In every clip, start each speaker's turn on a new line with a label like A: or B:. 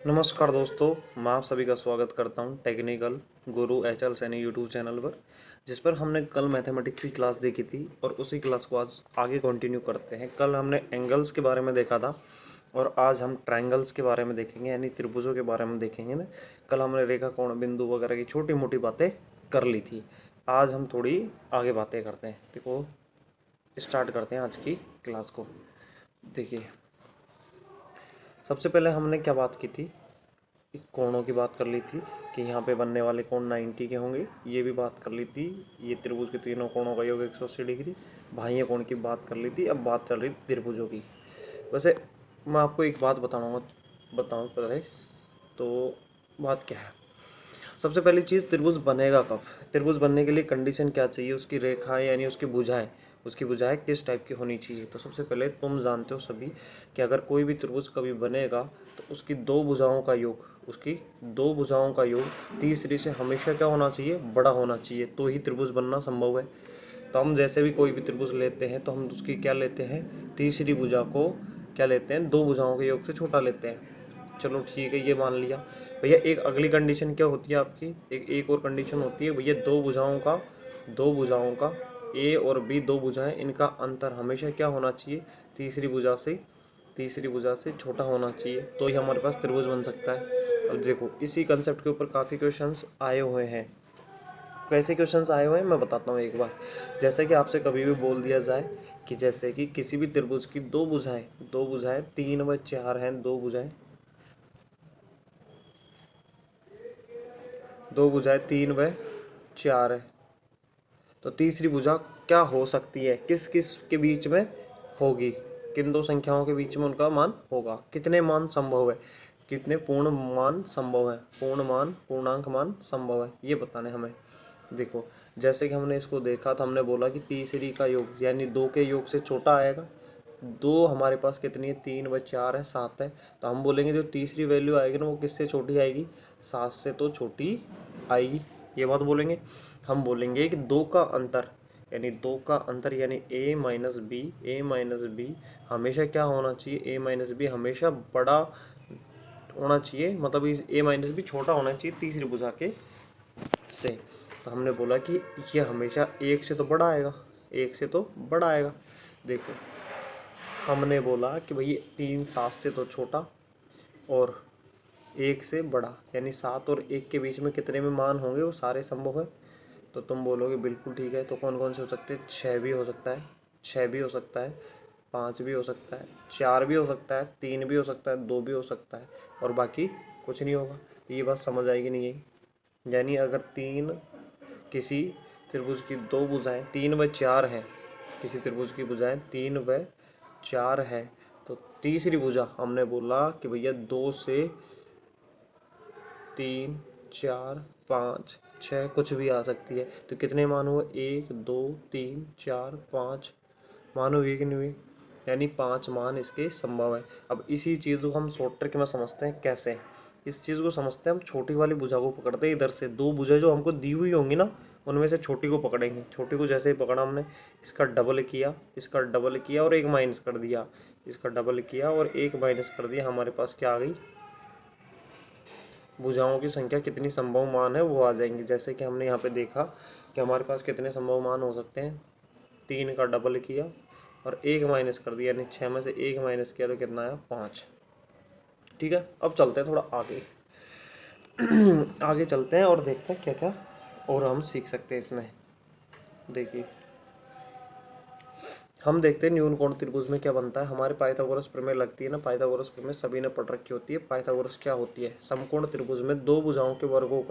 A: नमस्कार दोस्तों, मैं आप सभी का स्वागत करता हूं टेक्निकल गुरु एचएल सैनी यूट्यूब चैनल पर, जिस पर हमने कल मैथमेटिक्स की क्लास देखी थी और उसी क्लास को आज आगे कंटिन्यू करते हैं। कल हमने एंगल्स के बारे में देखा था और आज हम ट्रायंगल्स के बारे में देखेंगे, यानी त्रिभुजों के बारे में देखेंगे ना। कल हमने रेखा कोण बिंदु वगैरह की छोटी मोटी बातें कर ली थी। आज हम थोड़ी आगे बातें करते हैं। देखो, स्टार्ट करते हैं आज की क्लास को। देखिए, सबसे पहले हमने क्या बात की थी, कोणों की बात कर ली थी कि यहाँ पे बनने वाले कोण 90 के होंगे। ये भी बात कर ली थी। ये त्रिभुज के तीनों कोणों का योग 180 डिग्री। बाह्य कोण की बात कर ली थी। अब बात चल रही थी त्रिभुजों की। वैसे मैं आपको एक बात बताऊँ पहले तो। बात क्या है, सबसे पहली चीज़, त्रिभुज बनेगा कब। त्रिभुज बनने के लिए कंडीशन क्या चाहिए, उसकी रेखाएं यानी उसकी भुजाएं किस टाइप की होनी चाहिए। तो सबसे पहले तुम जानते हो सभी कि अगर कोई भी त्रिभुज कभी बनेगा तो उसकी दो भुजाओं का योग तीसरी से हमेशा क्या होना चाहिए, बड़ा होना चाहिए, तो ही त्रिभुज बनना संभव है। तो हम जैसे भी कोई भी त्रिभुज लेते हैं तो हम उसकी क्या लेते हैं, तीसरी भुजा को क्या लेते हैं, दो भुजाओं के योग से छोटा लेते हैं। चलो ठीक है, ये मान लिया। भैया एक अगली कंडीशन क्या होती है आपकी, एक और कंडीशन होती है भैया, दो भुजाओं का ए और बी दो भुजाएं, इनका अंतर हमेशा क्या होना चाहिए, तीसरी भुजा से छोटा होना चाहिए, तो ही हमारे पास त्रिभुज बन सकता है। अब देखो, इसी कंसेप्ट के ऊपर काफ़ी क्वेश्चंस आए हुए हैं। कैसे क्वेश्चंस आए हुए हैं मैं बताता हूँ एक बार। जैसे कि आपसे कभी भी बोल दिया जाए कि जैसे कि किसी भी त्रिभुज की दो भुजाएं 3 व 4 हैं, दो भुजाएं 3 व 4 है, तो तीसरी भुजा क्या हो सकती है, किस किस के बीच में होगी, किन दो संख्याओं के बीच में उनका मान होगा, कितने मान संभव है, कितने पूर्णांक मान संभव है, ये बताने हमें। देखो, जैसे कि हमने इसको देखा तो हमने बोला कि तीसरी का योग यानी दो के योग से छोटा आएगा। दो हमारे पास कितनी है, 3 व 4 है, 7 है। तो हम बोलेंगे जो तीसरी वैल्यू आएगी ना वो किससे छोटी आएगी, 7 से तो छोटी आएगी, ये बात बोलेंगे। हम बोलेंगे कि दो का अंतर यानी ए माइनस बी हमेशा क्या होना चाहिए, ए माइनस बी हमेशा बड़ा होना चाहिए, मतलब इस ए माइनस बी छोटा होना चाहिए तीसरी भुजा के से। तो हमने बोला कि ये हमेशा एक से तो बड़ा आएगा। देखो, हमने बोला कि भाई 3 7 से तो छोटा और 1 से बड़ा, यानी 7 और 1 के बीच में कितने में मान होंगे, वो सारे संभव है। तो तुम बोलोगे बिल्कुल ठीक है। तो कौन कौन से हो सकते हैं, 6 भी हो सकता है, 5 भी हो सकता है, 4 भी हो सकता है, 3 भी हो सकता है, 2 भी हो सकता है, और बाकी कुछ नहीं होगा। ये बात समझ आएगी नहीं है। यानी अगर किसी त्रिभुज की दो भुजाएं 3 व 4 हैं, किसी त्रिभुज की भुजाएं 3 व 4 हैं, तो तीसरी भुजा हमने बोला कि भैया 2 से 3 4 5 6 कुछ भी आ सकती है। तो कितने मान हुए, 1 2 3 4 5 मान हुए कि नहीं हुए, यानी 5 मान इसके संभव है। अब इसी चीज़ को हम शॉर्ट ट्रिक में समझते हैं। कैसे इस चीज़ को समझते हैं, हम छोटी वाली भुजा को पकड़ते हैं। इधर से दो भुजा जो हमको दी हुई होंगी ना, उनमें से छोटी को पकड़ेंगे। छोटी को जैसे ही पकड़ा हमने, इसका डबल किया और एक माइनस कर दिया, इसका डबल किया और एक माइनस कर दिया, हमारे पास क्या आ गई, भुजाओं की संख्या कितनी संभव मान है वो आ जाएंगी। जैसे कि हमने यहाँ पे देखा कि हमारे पास कितने संभव मान हो सकते हैं, 3 का डबल किया और एक माइनस कर दिया, यानी 6 में से एक माइनस किया तो कितना आया, 5। ठीक है, अब चलते हैं थोड़ा आगे आगे चलते हैं और देखते हैं क्या क्या और हम सीख सकते हैं इसमें। देखिए, हम देखते हैं न्यून कोण त्रिभुज में क्या बनता है। हमारे पाइथागोरस प्रमेय लगती है ना, पाइथागोरस प्रमेय सभी ने पढ़ रखी होती है। पाइथागोरस क्या होती है, समकोण त्रिभुज में दो भुजाओं के वर्गों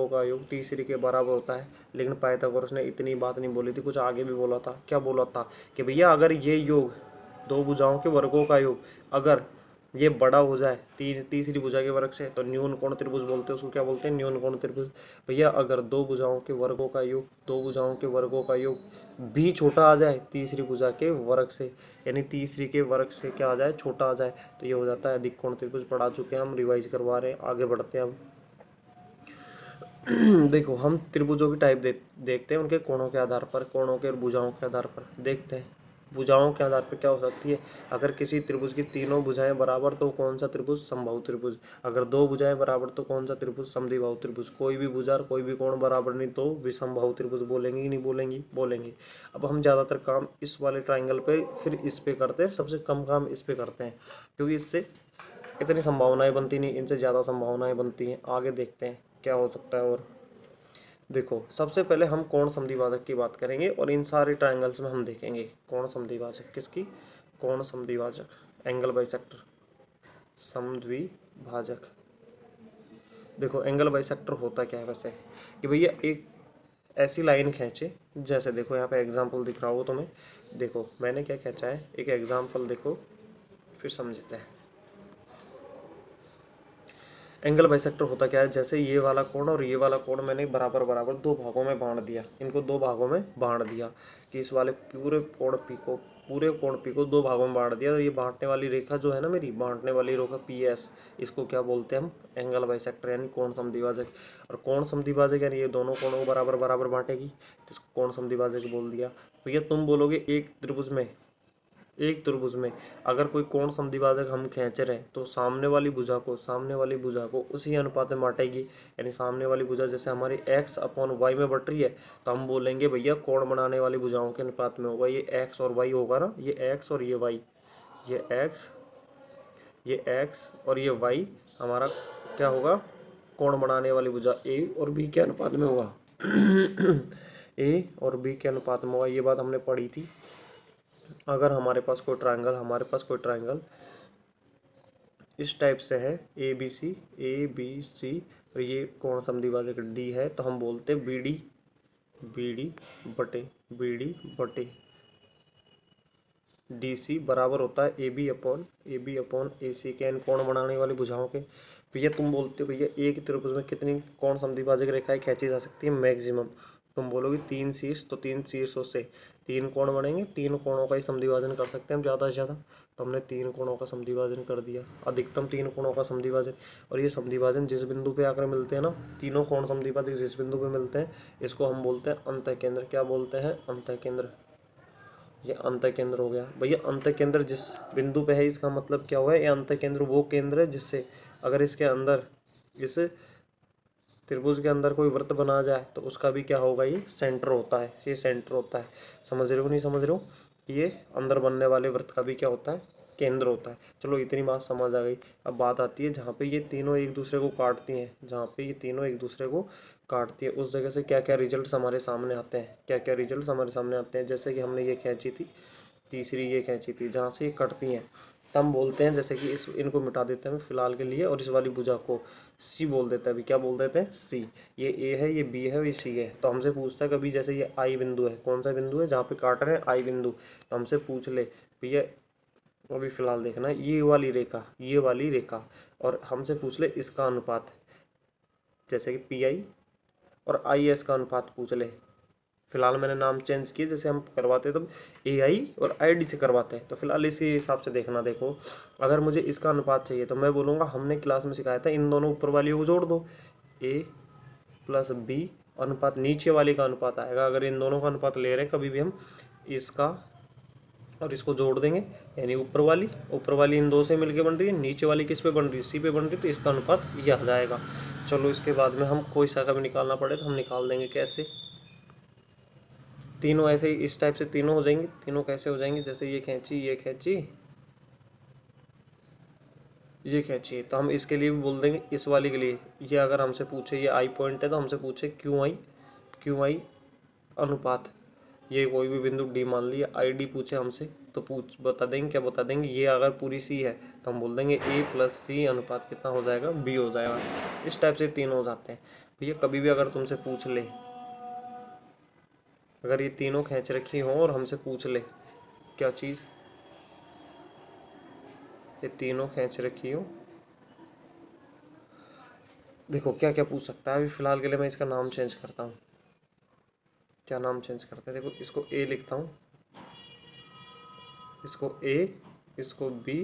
A: का योग तीसरी के बराबर होता है। लेकिन पाइथागोरस ने इतनी बात नहीं बोली थी, कुछ आगे भी बोला था। क्या बोला था कि भैया अगर ये योग दो भुजाओं के वर्गों का योग अगर ये बड़ा हो जाए तीसरी भुजा के वर्ग से, तो न्यून कोण त्रिभुज बोलते हैं उसको। क्या बोलते हैं, न्यून कोण त्रिभुज। भैया अगर दो भुजाओं के वर्गों का योग भी छोटा आ जाए तीसरी भुजा के वर्ग से, यानी तीसरी के वर्ग से क्या आ जाए, छोटा आ जाए, तो ये हो जाता है अधिक कोण त्रिभुज। पढ़ा चुके हैं हम, रिवाइज करवा रहे हैं, आगे बढ़ते हैं हम देखो, हम त्रिभुजों की टाइप देखते हैं उनके कोणों के आधार पर, कोणों के और भुजाओं के आधार पर देखते हैं। भुजाओं के आधार पर क्या हो सकती है, अगर किसी त्रिभुज की तीनों भुजाएं बराबर तो कौन सा त्रिभुज, समबाहु त्रिभुज। अगर दो भुजाएं बराबर तो कौन सा त्रिभुज, समद्विबाहु त्रिभुज। कोई भी भुजा और कोई भी कोण बराबर नहीं तो विषमबाहु त्रिभुज बोलेंगे कि नहीं बोलेंगे, बोलेंगे। अब हम ज़्यादातर काम इस वाले ट्राइंगल पे फिर इस पे करते हैं, सबसे कम काम इस पे करते हैं, क्योंकि इससे इतनी संभावनाएं बनती नहीं, इनसे ज़्यादा संभावनाएं बनती हैं। आगे देखते हैं क्या हो सकता है। और देखो, सबसे पहले हम कोण समद्विभाजक की बात करेंगे और इन सारे ट्रायंगल्स में हम देखेंगे कोण समद्विभाजक किसकी, कोण समद्विभाजक, एंगल बाइसेक्टर, समद्विभाजक। देखो एंगल बाइसेक्टर होता क्या है वैसे, कि भैया एक ऐसी लाइन खींचे, जैसे देखो यहाँ पे एग्जांपल दिख रहा हो तुम्हें, देखो मैंने क्या खींचा है, एक एग्जांपल देखो फिर समझते हैं। एंगल बाइसेक्टर होता क्या है, जैसे ये वाला कोण और ये वाला कोण मैंने बराबर बराबर दो भागों में बांट दिया, इनको दो भागों में बांट दिया, कि इस वाले पूरे कोण पी को दो भागों में बांट दिया। तो ये बांटने वाली रेखा जो है ना मेरी, बांटने वाली रेखा पी एस, इसको क्या बोलते हैं हम, एंगल बाइसेक्टर यानी कोण समद्विभाजक। और कोण समद्विभाजक यानी ये दोनों कोणों को बराबर बराबर बांटेगी, तो इसको कोण समद्विभाजक बोल दिया। भैया तुम बोलोगे एक त्रिभुज में अगर कोई कोण समद्विभाजक हम खींच रहे हैं तो सामने वाली भुजा को उसी अनुपात में बांटेगी, यानी सामने वाली भुजा जैसे हमारी x अपॉन वाई में बट रही है, तो हम बोलेंगे भैया कोण बनाने वाली भुजाओं के अनुपात में होगा, ये x और y होगा ना, ये x और ये y, ये x और ये y हमारा क्या होगा, कोण बनाने वाली भुजा a और b के अनुपात में होगा। a और b के अनुपात में होगा, ये बात हमने पढ़ी थी। अगर हमारे पास कोई ट्रायंगल इस टाइप से है ए बी सी और ये कोण समद्विभाजक डी है, तो हम बोलते हैं बी डी बटे डी सी बराबर होता है ए बी अपॉन ए सी के, इन कोण बनाने वाली भुजाओं के। भैया तुम बोलते हो भैया एक त्रिभुज में कितनी कोण समद्विभाजक रेखाएं खींची जा सकती है, मैक्सिमम। तुम बोलोगे 3 शीर्ष, तो 3 शीर्षों से 3 कोण बनेंगे, 3 कोणों का ही समद्विभाजन कर सकते हैं हम ज़्यादा से ज़्यादा, तो हमने 3 कोणों का समद्विभाजन कर दिया, अधिकतम 3 कोणों का समद्विभाजन। और ये समद्विभाजन जिस बिंदु पे आकर मिलते हैं ना, तीनों कोण समद्विभाजक जिस बिंदु पे मिलते हैं, इसको हम बोलते हैं अंतःकेंद्र। क्या बोलते हैं, अंतःकेंद्र। ये अंतःकेंद्र हो गया। भैया अंतःकेंद्र जिस बिंदु पे है, इसका मतलब क्या हुआ है, ये अंतःकेंद्र वो केंद्र है जिससे अगर इसके अंदर, इस त्रिभुज के अंदर कोई वृत्त बना जाए तो उसका भी क्या होगा, ये सेंटर होता है, ये सेंटर होता है। समझ रहे हो नहीं समझ रहे हो, ये अंदर बनने वाले वृत्त का भी क्या होता है, केंद्र होता है। चलो इतनी बात समझ आ गई। अब बात आती है जहाँ पे ये तीनों एक दूसरे को काटती हैं, उस जगह से क्या क्या रिजल्ट्स हमारे सामने आते हैं, जैसे कि हमने ये खींची थी, तीसरी ये खींची थी, जहाँ से ये कटती हैं, तो हम बोलते हैं जैसे कि इनको मिटा देते हैं फिलहाल के लिए, और इस वाली भुजा को सी बोल देते हैं। अभी क्या बोल देते हैं, सी। ये ए है, ये बी है और ये सी है। तो हमसे पूछता है कभी, जैसे ये आई बिंदु है, कौन सा बिंदु है जहाँ पे काट रहे हैं, आई बिंदु, तो हमसे पूछ ले भैया, अभी फिलहाल देखना है ये वाली रेखा, और हमसे पूछ ले इसका अनुपात, जैसे कि पी आई और आई एस का अनुपात पूछ ले। फिलहाल मैंने नाम चेंज किए, जैसे हम करवाते हैं तब ए आई और आई डी से करवाते हैं, तो फिलहाल इसी हिसाब से देखना। देखो अगर मुझे इसका अनुपात चाहिए तो मैं बोलूँगा, हमने क्लास में सिखाया था इन दोनों ऊपर वालियों को जोड़ दो, ए प्लस बी अनुपात नीचे वाली का अनुपात आएगा। अगर इन दोनों का अनुपात ले रहे हैं कभी भी हम, इसका और इसको जोड़ देंगे, यानी ऊपर वाली इन दो से मिलके बन रही है, नीचे वाली किस पे बन रही है, सी पे बन रही है, तो इसका अनुपात ये आ जाएगा। चलो इसके बाद में हम कोई सा का भी निकालना पड़े तो हम निकाल देंगे। कैसे, तीनों ऐसे ही इस टाइप से तीनों हो जाएंगे। तीनों कैसे हो जाएंगे, जैसे ये खींची, तो हम इसके लिए भी बोल देंगे, इस वाली के लिए, ये अगर हमसे पूछे ये आई पॉइंट है तो हमसे पूछे क्यों आई अनुपात, ये कोई भी बिंदु डी मान लिया, आई डी पूछे हमसे तो बता देंगे, ये अगर पूरी सी है तो हम बोल देंगे ए प्लस सी अनुपात कितना हो जाएगा, बी हो जाएगा। इस टाइप से तीनों हो जाते हैं। भैया कभी भी अगर तुमसे पूछ ले, अगर ये तीनों खींच रखी हो और हमसे पूछ ले क्या चीज़, ये तीनों खींच रखी हो, देखो क्या क्या पूछ सकता है। अभी फिलहाल के लिए मैं इसका नाम चेंज करता हूँ। क्या नाम चेंज करते हैं, देखो इसको ए लिखता हूँ, इसको ए, इसको बी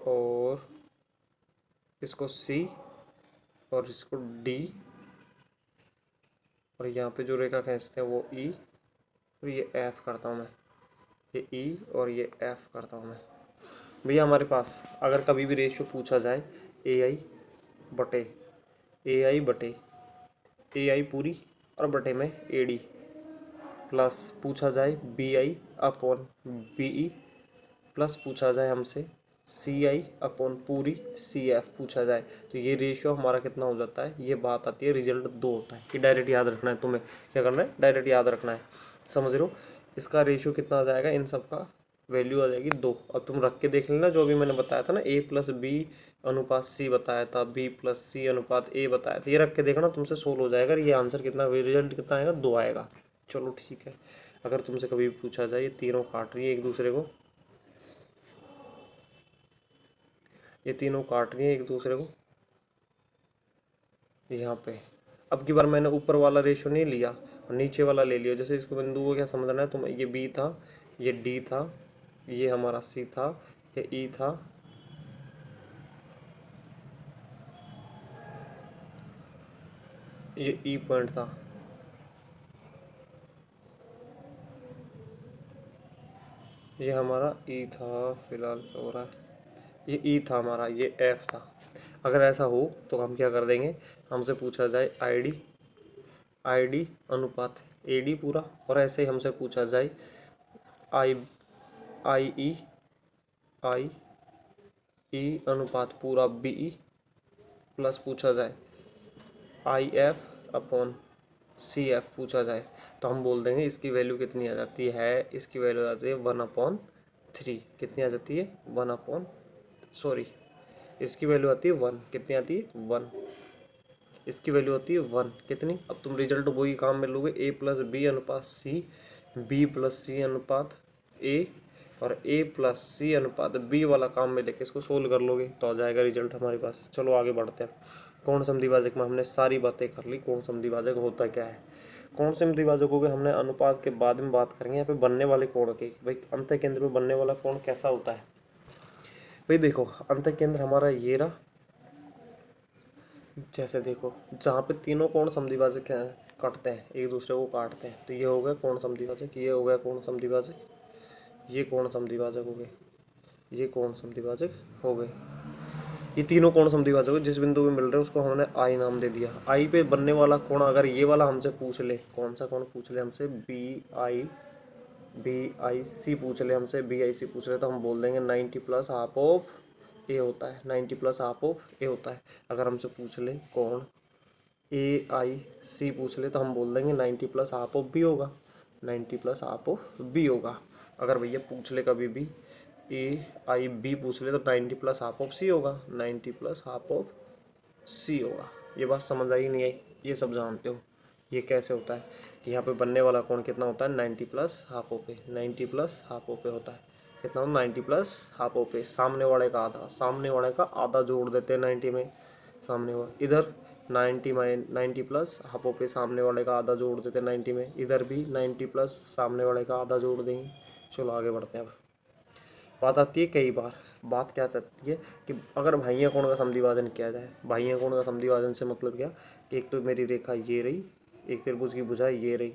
A: और इसको सी और इसको डी, और यहाँ पे जो रेखा खींचते हैं वो ई, और ये एफ करता हूँ मैं। ये ई और ये एफ करता हूँ मैं। भैया हमारे पास अगर कभी भी रेशियो पूछा जाए ए आई बटे ए आई पूरी और बटे में ए डी, प्लस पूछा जाए B I upon B E, plus पूछा जाए हमसे सी आई अपॉन पूरी सी एफ पूछा जाए, तो ये रेशियो हमारा कितना हो जाता है, ये बात आती है रिजल्ट 2 होता है। ये डायरेक्ट याद रखना है तुम्हें, क्या करना है, डायरेक्ट याद रखना है, समझ रहे हो। इसका रेशियो कितना आ जाएगा, इन सब का वैल्यू आ जाएगी 2। अब तुम रख के देख लेना, जो भी मैंने बताया था ना, ए प्लस बी अनुपात सी बताया था, बी प्लस सी अनुपात ए बताया था, ये रख के देखना, तुमसे सोल्व हो जाएगा। ये आंसर कितना, रिजल्ट कितना आएगा, 2 आएगा। चलो ठीक है। अगर तुमसे कभी भी पूछा जाए ये तीनों काट रही है एक दूसरे को, ये तीनों काट रही है एक दूसरे को यहाँ पे, अब की बार मैंने ऊपर वाला रेशियो नहीं लिया और नीचे वाला ले लिया। जैसे इसको बिंदु को क्या समझना है तुम, ये बी था, ये डी था, ये हमारा सी था, ये ई था, ये ई पॉइंट था, ये हमारा ई था, फिलहाल क्या हो रहा है, ये ई था हमारा, ये एफ था। अगर ऐसा हो तो हम क्या कर देंगे, हमसे पूछा जाए आई डी अनुपात ए डी पूरा, और ऐसे ही हमसे पूछा जाए आई आई आई ई अनुपात पूरा बी ई, प्लस पूछा जाए I F upon C F पूछा जाए, तो हम बोल देंगे इसकी वैल्यू कितनी आ जाती है, इसकी वैल्यू आ जाती है 1/3। कितनी आ जाती है, 1 सॉरी, इसकी वैल्यू आती है 1, कितनी आती है 1, इसकी वैल्यू आती है 1 कितनी। अब तुम रिजल्ट वही काम में लोगे, ए प्लस बी अनुपात सी, बी प्लस सी अनुपात ए, और ए प्लस सी अनुपात बी वाला काम में लेके इसको सोल्व कर लोगे तो आ जाएगा रिजल्ट हमारे पास। चलो आगे बढ़ते हैं। कौन समद्विभाजक में हमने सारी बातें कर ली, कौन समद्विभाजक होता क्या है। कौन समद्विभाजकों के हमने अनुपात के बाद में बात करेंगे। यहाँ पे बनने वाले कोण के, भाई अंत केंद्र में बनने वाला कोण कैसा होता है। भाई देखो अंत केंद्र हमारा ये रहा, जैसे देखो जहाँ पे तीनों कोण समद्विभाजक काटते हैं, एक दूसरे को काटते हैं, तो ये हो गया कोण समद्विभाजक, ये हो गया कोण समद्विभाजक, ये कोण समद्विभाजक हो गए, ये कोण समद्विभाजक हो गए। ये तीनों कोण समद्विभाजक जिस बिंदु पे मिल रहे हैं उसको हमने आई नाम दे दिया। आई पे बनने वाला कोण अगर ये वाला हमसे पूछ ले, कौन सा कोण पूछ ले हमसे, बी आई सी पूछ ले हमसे, बी आई सी पूछ ले, तो हम बोल देंगे 90 प्लस हाफ ऑफ ए होता है, 90 प्लस हाफ ऑफ ए होता है। अगर हमसे पूछ ले कौन ए आई सी पूछ ले तो हम बोल देंगे 90 प्लस हाफ ऑफ बी होगा, 90 प्लस हाफ ऑफ बी होगा। अगर भैया पूछ ले कभी भी ए आई बी पूछ ले तो 90 प्लस हाफ ऑफ सी होगा, 90 प्लस हाफ ऑफ सी होगा। ये बात समझ आई नहीं आई, ये सब जानते हो ये कैसे होता है कि यहाँ पे बनने वाला कोण कितना होता है 90 plus half of A, 90 plus half of A होता है कितना, 90 प्लस हाफ ऑफ ए, सामने वाले का आधा, सामने वाले का आधा जोड़ देते हैं 90 में, सामने वाला इधर 90 प्लस हाफ ऑफ ए, सामने वाले का आधा जोड़ देते हैं 90 में, इधर भी 90 प्लस सामने वाले का आधा जोड़ देंगे। चलो आगे बढ़ते हैं। अब बात आती है कई बार, बात क्या चाहती है कि अगर बाह्य कोण का समद्विभाजन किया जाए, बाह्य कोण का समद्विभाजन से मतलब क्या, एक तो मेरी रेखा ये रही, एक त्रिभुज की भुजा ये रही,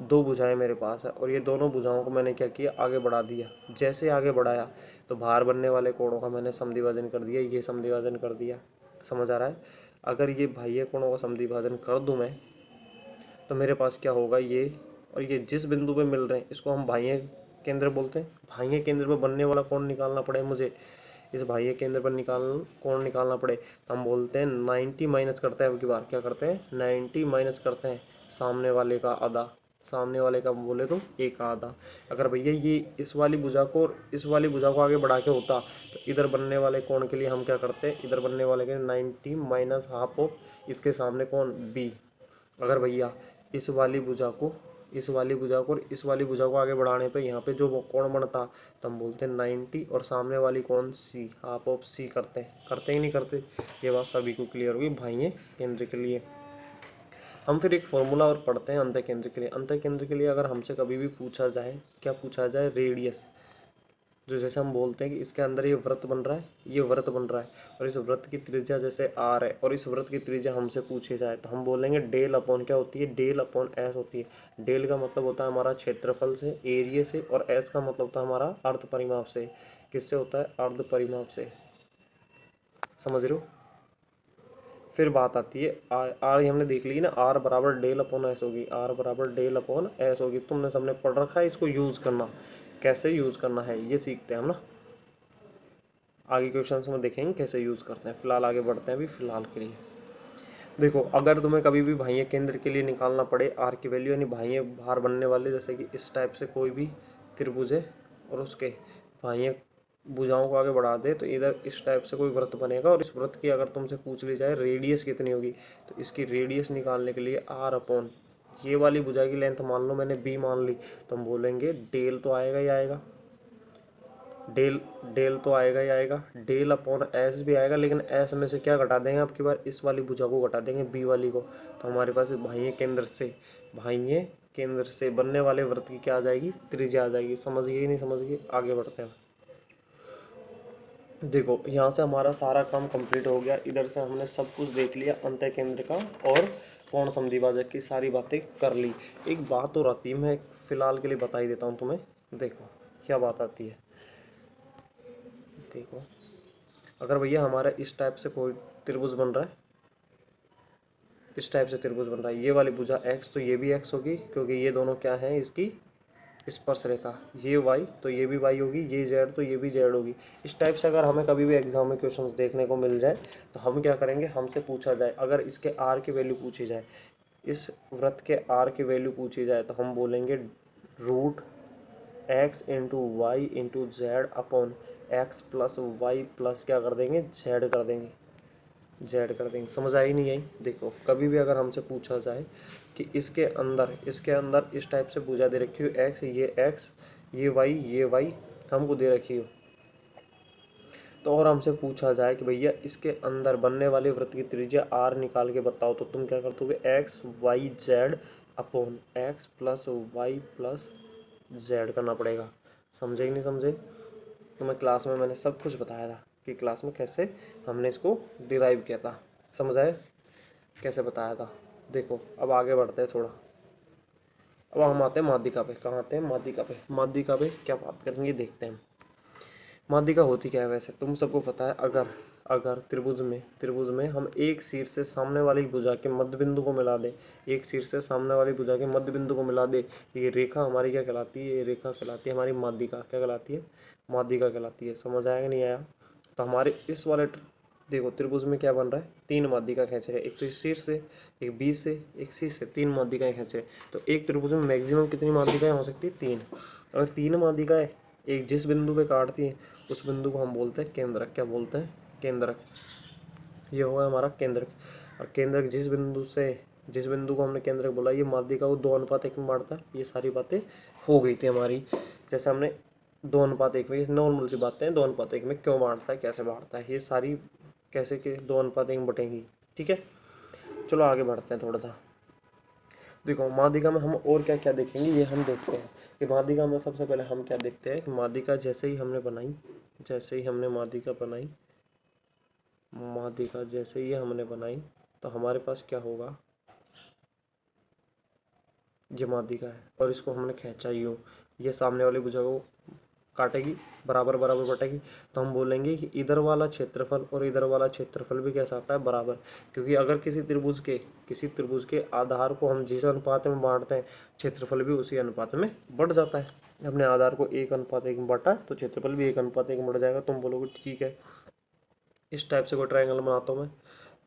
A: दो भुजाएं मेरे पास है और ये दोनों भुजाओं को मैंने क्या किया, आगे बढ़ा दिया। जैसे आगे बढ़ाया तो बाहर बनने वाले कोणों का मैंने समद्विभाजन कर दिया, ये समद्विभाजन कर दिया। समझ आ रहा है। अगर ये बाह्य कोणों का समद्विभाजन कर दूं मैं तो मेरे पास क्या होगा, ये और ये जिस बिंदु पे मिल रहे हैं इसको हम बाह्य केंद्र बोलते हैं। बाह्य केंद्र पर बनने वाला कोण निकालना पड़े मुझे, इस बाह्य केंद्र पर कोण निकालना पड़े तो हम बोलते हैं 90 माइनस करते हैं। अब की बार क्या करते हैं, 90 माइनस करते हैं सामने वाले का आधा, सामने वाले का बोले तो एक आधा। अगर भैया ये इस वाली भुजा को और इस वाली भुजा को आगे बढ़ा के होता तो इधर बनने वाले कोण के लिए हम क्या करते हैं, इधर बनने वाले के 90 माइनस हाफ ऑफ इसके सामने कौन बी। अगर भैया इस वाली भुजा को इस वाली भुजा को और इस वाली भुजा को आगे बढ़ाने पे यहाँ पे जो कोण बनता तो हम बोलते हैं 90 और सामने वाली कौन सी, हाफ ऑफ सी करते ही नहीं करते। ये बात सभी को क्लियर होगी बाह्य केंद्र के लिए। हम फिर एक फॉर्मूला और पढ़ते हैं अंत केंद्र के लिए। अंत केंद्र के लिए अगर हमसे कभी भी पूछा जाए, क्या पूछा जाए, रेडियस, जो जैसे हम बोलते हैं कि इसके अंदर ये वृत्त बन रहा है, ये वृत्त बन रहा है, और इस वृत्त की त्रिज्या जैसे आर है और इस वृत्त की त्रिज्या हमसे पूछी जाए तो हम बोलेंगे डेल अपॉन क्या होती है, डेल अपॉन एस होती है। डेल का मतलब होता है हमारा क्षेत्रफल से, एरिया से, और एस का मतलब होता है हमारा अर्ध परिमाप से। किससे होता है, अर्ध परिमाप से। समझ रहे हो। फिर बात आती है आर हमने देख ली ना, आर बराबर डेल अपॉन एस होगी, आर बराबर डेल अपॉन एस होगी। तुमने सबने पढ़ रखा है, इसको यूज़ करना, कैसे यूज़ करना है ये सीखते हैं हम ना। आगे क्वेश्चन में देखेंगे कैसे यूज़ करते हैं। फिलहाल आगे बढ़ते हैं अभी फिलहाल के लिए। देखो अगर तुम्हें कभी भी बाह्य केंद्र के लिए निकालना पड़े आर की वैल्यू, यानी बाह्य भार बनने वाले, जैसे कि इस टाइप से कोई भी त्रिभुज है और उसके बाह्य भुजाओं को आगे बढ़ा दे तो इधर इस टाइप से कोई वृत्त बनेगा, और इस वृत्त की अगर तुमसे पूछ ली जाए रेडियस कितनी होगी, तो इसकी रेडियस निकालने के लिए आर अपॉन ये वाली भुजा की लेंथ मान लो मैंने बी मान ली, तो हम बोलेंगे डेल तो आएगा ही आएगा, डेल डेल तो आएगा ही आएगा, डेल अपॉन एस भी आएगा, लेकिन एस में से क्या घटा देंगे आपकी बार, इस वाली भुजा को घटा देंगे बी वाली को। तो हमारे पास बाह्य केंद्र से बनने वाले वृत्त की क्या आ जाएगी, त्रिज्या आ जाएगी। समझ गए नहीं समझ गए, आगे बढ़ते हैं। देखो यहाँ से हमारा सारा काम कंप्लीट हो गया, इधर से हमने सब कुछ देख लिया, अंतः केंद्र का और कोण समद्विभाजक की सारी बातें कर ली। एक बात और आती है, मैं फिलहाल के लिए बता ही देता हूँ तुम्हें। देखो क्या बात आती है, देखो अगर भैया हमारा इस टाइप से कोई त्रिभुज बन रहा है, इस टाइप से त्रिभुज बन रहा है, ये वाली भुजा x तो ये भी x होगी, क्योंकि ये दोनों क्या हैं, इसकी स्पर्श रेखा। ये y तो ये भी y होगी, ये z तो ये भी z होगी। इस टाइप से अगर हमें कभी भी एग्जाम में क्वेश्चंस देखने को मिल जाए तो हम क्या करेंगे, हमसे पूछा जाए अगर इसके r की वैल्यू पूछी जाए, इस वृत्त के r की वैल्यू पूछी जाए, तो हम बोलेंगे root x into y into z upon x plus y plus क्या कर देंगे, जेड कर देंगे, जेड कर देंगे। समझ आई नहीं आई। देखो कभी भी अगर हमसे पूछा जाए कि इसके अंदर इस टाइप से भुजा दे रखी हो, एक्स ये वाई हमको दे रखी हो, तो और हमसे पूछा जाए कि भैया इसके अंदर बनने वाले वृत्त की त्रिज्या आर निकाल के बताओ, तो तुम क्या करते हो, x y z upon x plus y plus z करना पड़ेगा। समझे कि नहीं समझे। तो मैं क्लास में मैंने सब कुछ बताया था कि क्लास में कैसे हमने इसको डिराइव किया था, समझ आए कैसे बताया था। देखो अब आगे बढ़ते हैं थोड़ा, अब हम आते हैं माध्यिका पे। कहाँ आते हैं, माध्यिका पे। माध्यिका पे क्या बात करेंगे देखते हैं। माध्यिका होती क्या है, वैसे तुम सबको पता है, अगर अगर त्रिभुज में हम एक शीर्ष से सामने वाली भुजा के मध्य बिंदु को मिला दें, एक शीर्ष से सामने वाली भुजा के मध्य बिंदु को मिला दे, ये रेखा हमारी क्या कहलाती है, ये रेखा कहलाती है हमारी माध्यिका। क्या कहलाती है, माध्यिका कहलाती है। समझ आएगा नहीं आया। तो हमारे इस वाले देखो त्रिभुज में क्या बन रहा है, तीन माध्यिका खींच रहे हैं, एक तो इस शीर्ष से, एक बीच से, एक शीर्ष से, तीन माध्यिकाएं खींच रहे हैं। तो एक त्रिभुज में मैक्सिमम कितनी माध्यिकाएं हो सकती है, तीन। अगर तीन माध्यिकाएं एक जिस बिंदु पे काटती हैं उस बिंदु को हम बोलते हैं केंद्रक। क्या बोलते हैं, केंद्रक। ये होगा हमारा केंद्रक। और केंद्रक जिस बिंदु को हमने केंद्रक बोला, ये माध्यिका को 2:1 में बांटता है। ये सारी बातें हो गई थी हमारी, जैसे हमने 2:1 में, नॉर्मल सी बातें हैं, 2:1 में क्यों बांटता है, कैसे बांटता है, ये सारी कैसे के 2:1 में बटेंगी। ठीक है, चलो आगे बढ़ते हैं थोड़ा सा। देखो माध्यिका में हम और क्या क्या देखेंगे, ये हम देखते हैं कि माध्यिका में सबसे पहले हम क्या देखते हैं कि माध्यिका जैसे ही हमने बनाई तो हमारे पास क्या होगा, ये माध्यिका है और इसको हमने खींचा यूँ, ये सामने वाली भुजा को काटेगी, बराबर बराबर बटेगी। तो हम बोलेंगे कि इधर वाला क्षेत्रफल और इधर वाला क्षेत्रफल भी कैसा आता है, बराबर। क्योंकि अगर किसी त्रिभुज के आधार को हम जिस अनुपात में बांटते हैं, क्षेत्रफल भी उसी अनुपात में बढ़ जाता है। अपने आधार को 1:1 में बांटा तो क्षेत्रफल भी 1:1 में बढ़ जाएगा। तुम बोलोगे ठीक है। इस टाइप से कोई ट्रायंगल बनाता हूँ मैं,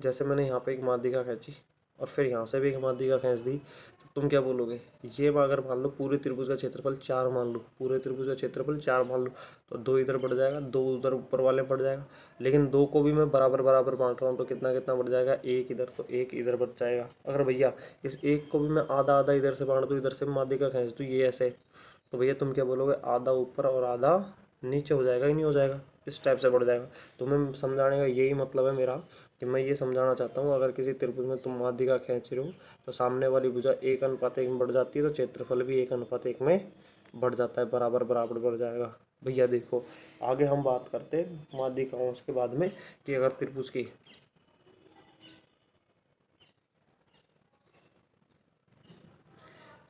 A: जैसे मैंने यहाँ पे एक माध्यिका खींची और फिर यहाँ से भी एक माध्यिका खींच दी, तो तुम क्या बोलोगे, ये अगर मान लो पूरे त्रिभुज का क्षेत्रफल 4 मान लो, पूरे त्रिभुज का क्षेत्रफल 4 मान लो, तो 2 इधर बढ़ जाएगा, 2 उधर ऊपर वाले बढ़ जाएगा। लेकिन 2 को भी मैं बराबर बराबर बांट रहा हूँ तो कितना कितना बढ़ जाएगा, 1 इधर तो 1 इधर बढ़ जाएगा। अगर भैया इस 1 को भी मैं आधा आधा इधर से बांट दूँ, इधर से माध्यिका खींच दूँ ये ऐसे, तो भैया तुम क्या बोलोगे, आधा ऊपर और आधा नीचे हो जाएगा ही नहीं हो जाएगा, इस टाइप से बढ़ जाएगा। तुम्हें समझाने का यही मतलब है मेरा, कि मैं ये समझाना चाहता हूँ अगर किसी त्रिभुज में तुम माध्यिका खींच रहे हो तो सामने वाली भुजा 1:1 में बढ़ जाती है, तो क्षेत्रफल भी 1:1 में बढ़ जाता है, बराबर बराबर बढ़ जाएगा। भैया देखो, आगे हम बात करते हैं माध्यिकाओं के बाद में कि अगर त्रिभुज की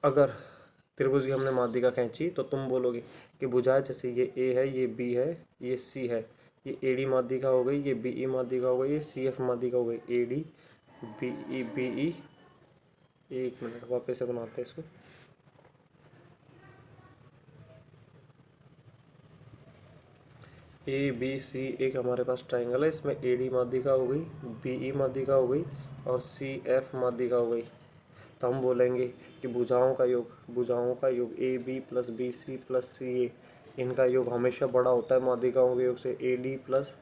A: अगर त्रिभुज की हमने माध्यिका खींची तो तुम बोलोगे कि भुजाएं जैसे ये ए है, ये बी है, ये सी है, ये एडी माध्यिका हो गई, ये बीई माध्यिका हो गई, ये सीएफ माध्यिका हो गई। एडी बीई, एक मिनट वापस से बनाते हैं इसको। ए बी सी एक हमारे पास ट्राइंगल है, इसमें एडी माध्यिका हो गई, बीई माध्यिका हो गई और सी एफ माध्यिका हो गई। तो हम बोलेंगे कि भुजाओं का योग A B plus B C plus C A, इनका योग हमेशा बड़ा होता है माध्यिकाओं के योग से। A D plus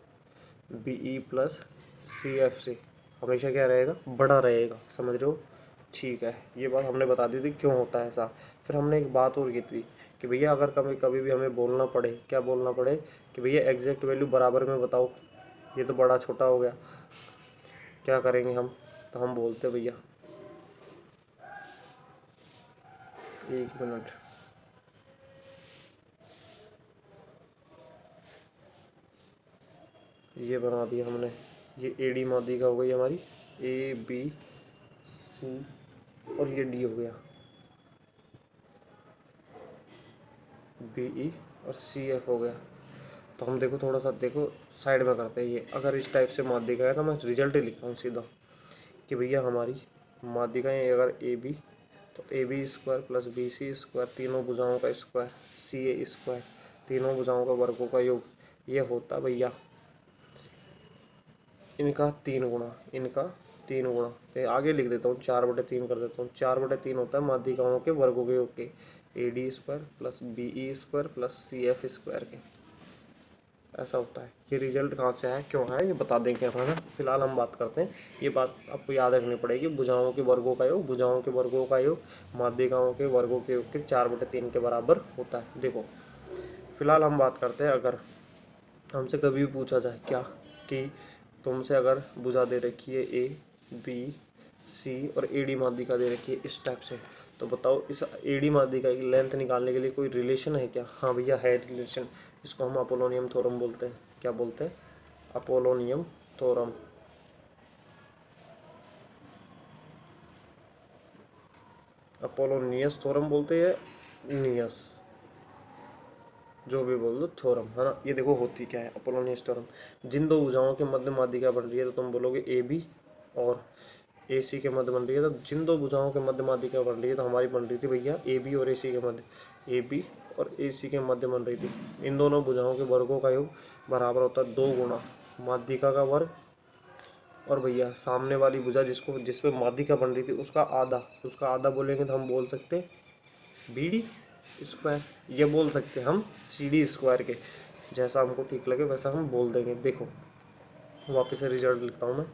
A: B E plus C F से हमेशा क्या रहेगा, बड़ा रहेगा। समझ रहे हो? ठीक है, ये बात हमने बता दी थी क्यों होता है ऐसा। फिर हमने एक बात और की थी कि भैया अगर कभी कभी भी हमें बोलना पड़े, क्या बोलना पड़े कि भैया एग्जैक्ट वैल्यू बराबर में बताओ, ये तो बड़ा छोटा हो गया, क्या करेंगे हम? तो हम बोलते भैया, एक मिनट, ये बना दिया हमने, ये ए डी माध्यिका हो गई हमारी, ए बी सी और ये डी हो गया, बी ई और सी एफ हो गया। तो हम देखो थोड़ा सा देखो साइड में करते हैं। ये अगर इस टाइप से माध्यिका है तो मैं रिजल्ट ही लिखता हूँ सीधा कि भैया हमारी माध्यिकाएँ अगर ए बी, तो A B square plus B C square, तीनों भुजाओं का स्क्वायर, सी ए स्क्वायर, तीनों भुजाओं का वर्गों का योग, ये होता भैया इनका 3 गुणा, इनका 3 गुणा। तो आगे लिख देता हूँ, 4/3 कर देता हूँ। 4/3 होता है माध्यिकाओं के वर्गों के योग के, A D square plus B E square plus C F square के, ऐसा होता है। ये रिजल्ट कहाँ से आया, क्यों आया, ये बता देंगे हम, है ना। फिलहाल हम बात करते हैं, ये बात आपको याद रखनी पड़ेगी, भुजाओं के वर्गों का योग, भुजाओं के वर्गों का योग माध्यिकाओं के वर्गों के योग के 4/3 के बराबर होता है। देखो फिलहाल हम बात करते हैं, अगर हमसे कभी भी पूछा जाए क्या कि तुमसे अगर भुजा दे रखी है ए बी सी और ए डी माध्यिका दे रखी है इस टाइप से, तो बताओ इस ए डी माध्यिका की लेंथ निकालने के लिए कोई रिलेशन है क्या? हाँ भैया है रिलेशन, इसको हम अपोलोनियम थ्योरम बोलते हैं। क्या बोलते हैं? अपोलोनियम थ्योरम। अपोलोनियस थ्योरम बोलते हैं, नियस, जो भी बोल दो, थ्योरम, है ना। ये देखो होती क्या है अपोलोनियस थ्योरम, जिन दो भुजाओं के मध्य माध्यिका बन रही है तो तुम बोलोगे ए बी और ए सी के मध्य बन रही है, तो जिन दो भुजाओं के मध्य माध्यिका बन रही है, तो हमारी बन रही थी भैया ए बी और ए सी के मध्य, ए बी और ए सी के मध्य बन रही थी। इन दोनों भुजाओं के वर्गों का योग बराबर होता है 2 गुणा माध्यिका का वर्ग और भैया सामने वाली भुजा जिसपे माध्यिका बन रही थी उसका आधा बोलेंगे तो हम बोल सकते हैं बी डी स्क्वायर, ये बोल सकते हैं हम सी डी स्क्वायर के, जैसा हमको ठीक लगे वैसा हम बोल देंगे। देखो वापस से रिजल्ट लिखता हूँ मैं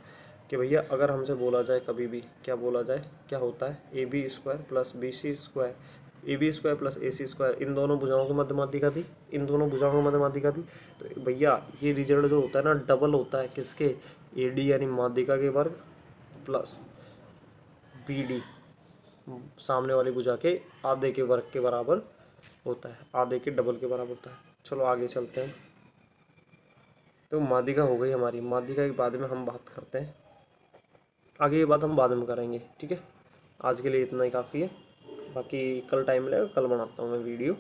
A: कि भैया अगर हमसे बोला जाए कभी भी, क्या बोला जाए, क्या होता है, A B square plus B C square, A B square plus A C square, इन दोनों भुजाओं की मध्य माध्यिका थी, इन दोनों भुजाओं की मध्य माध्यिका थी। तो भैया ये रिजल्ट जो होता है ना, डबल होता है किसके, ए डी यानी माध्यिका के वर्ग प्लस बी डी सामने वाली भुजा के आधे के वर्ग के बराबर होता है, आधे के डबल के बराबर होता है। चलो आगे चलते हैं। तो माध्यिका हो गई हमारी, माध्यिका के बाद में हम बात करते हैं, आगे ये बात हम बाद में करेंगे, ठीक है। आज के लिए इतना ही काफ़ी है, बाकी कल टाइम मिलेगा, कल बनाता हूँ मैं वीडियो,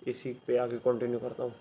A: इसी पे आगे कंटिन्यू करता हूँ।